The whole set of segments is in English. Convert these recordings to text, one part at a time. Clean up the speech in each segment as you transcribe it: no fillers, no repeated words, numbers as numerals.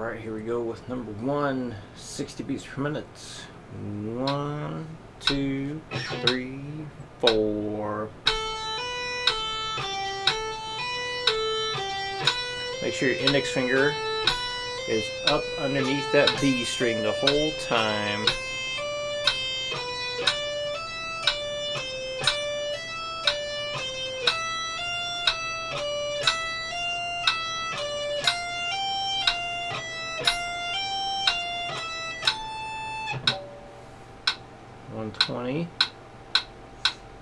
Alright, here we go with number 1, 60 beats per minute. 1, 2, 3, 4. Make sure your index finger is up underneath that B string the whole time. One 20.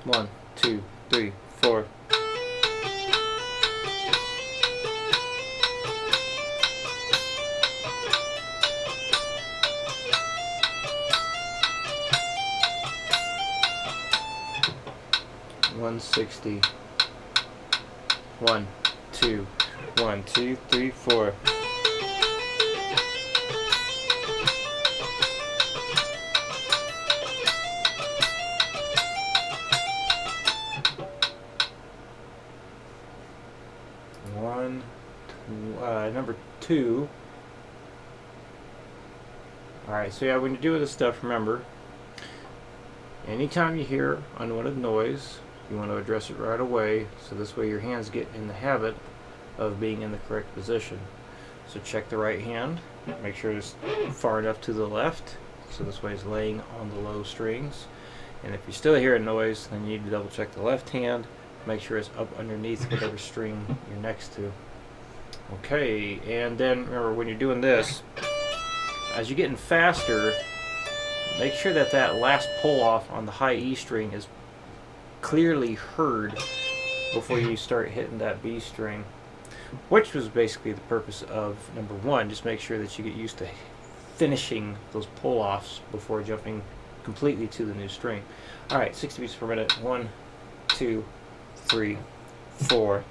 1, 2, 3, 4. One 60. 1, 2, 1, 2, 3, 4. Number 2. Alright, so yeah, when you're doing this stuff, remember, anytime you hear unwanted noise, you want to address it right away, so this way your hands get in the habit of being in the correct position. So check the right hand, make sure it's far enough to the left, so this way it's laying on the low strings. And if you still hear a noise, then you need to double check the left hand, make sure it's up underneath whatever string you're next to. Okay, and then remember when you're doing this, as you're getting faster, make sure that that last pull off on the high E string is clearly heard before you start hitting that B string, which was basically the purpose of number 1. Just make sure that you get used to finishing those pull offs before jumping completely to the new string. Alright, 60 beats per minute. 1, 2, 3, 4.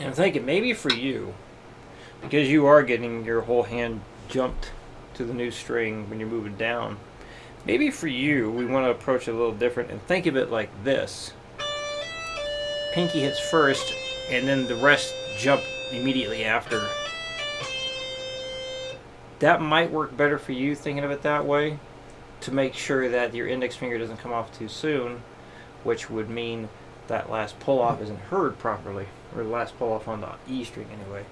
And I'm thinking maybe for you, because you are getting your whole hand jumped to the new string when you're moving down, maybe for you we want to approach it a little different and think of it like this. Pinky hits first and then the rest jump immediately after. That might work better for you thinking of it that way, to make sure that your index finger doesn't come off too soon, which would mean that last pull off isn't heard properly, or the last pull off on the E string anyway.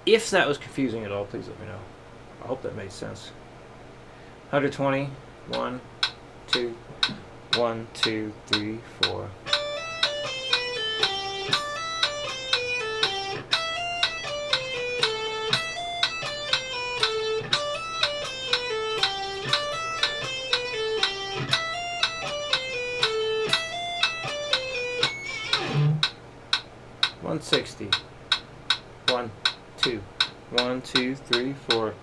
If that was confusing at all, please let me know. I hope that made sense. 120. 1, 2, 1, 2, 3, 4. One 60. 1, 2, 1, 2, 3, 4.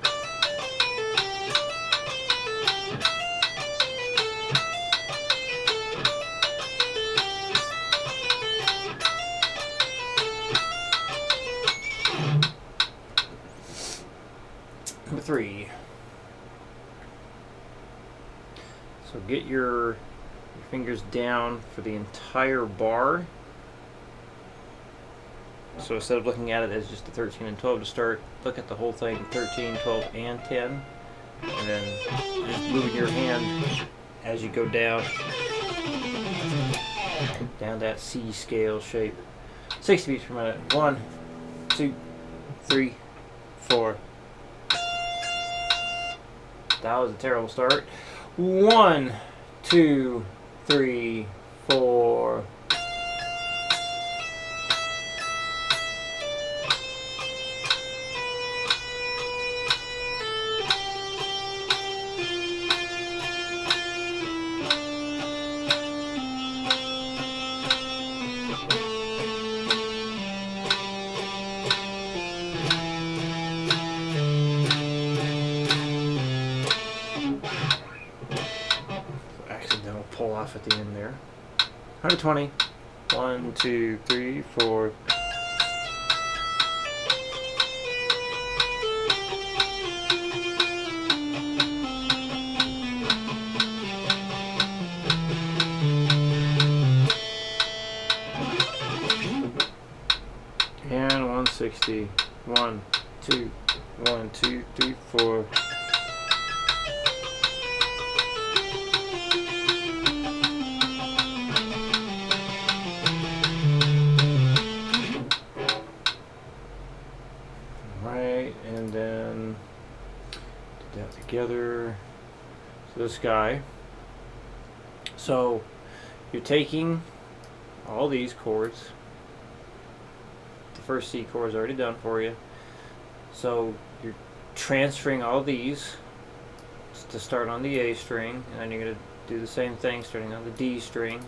Number 3. So get your fingers down for the entire bar. So instead of looking at it as just the 13 and 12 to start, look at the whole thing, 13, 12, and 10. And then just moving your hand as you go down that C scale shape. 60 beats per minute. 1, 2, 3, 4. That was a terrible start. 1, 2, 3, 4. 120. 1, 2, 3, 4. And 160. 1, 2, 1, 2, 3, 4. Right, and then put that together. So this guy. So you're taking all these chords. The first C chord is already done for you. So you're transferring all these to start on the A string, and then you're going to do the same thing starting on the D string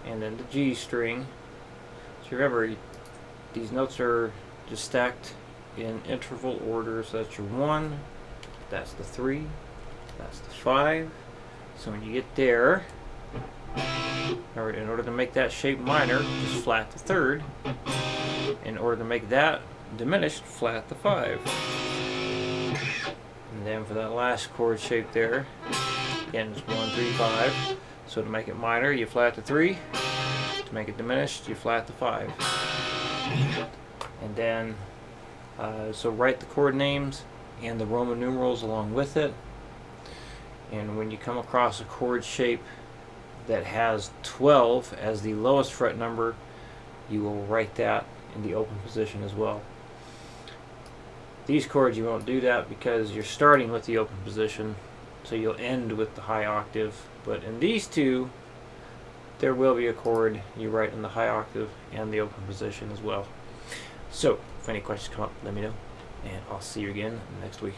and then the G string. So remember, these notes are just stacked in interval order. So that's your 1, that's the 3, that's the 5. So when you get there, or in order to make that shape minor, just flat the 3rd. In order to make that diminished, flat the 5. And then for that last chord shape there, again it's 1, 3, 5. So to make it minor, you flat the 3. To make it diminished, you flat the 5. And then, so write the chord names and the Roman numerals along with it. And when you come across a chord shape that has 12 as the lowest fret number, you will write that in the open position as well. These chords you won't do that because you're starting with the open position, so you'll end with the high octave. But in these two, there will be a chord you write in the high octave and the open position as well. So if any questions come up, let me know, and I'll see you again next week.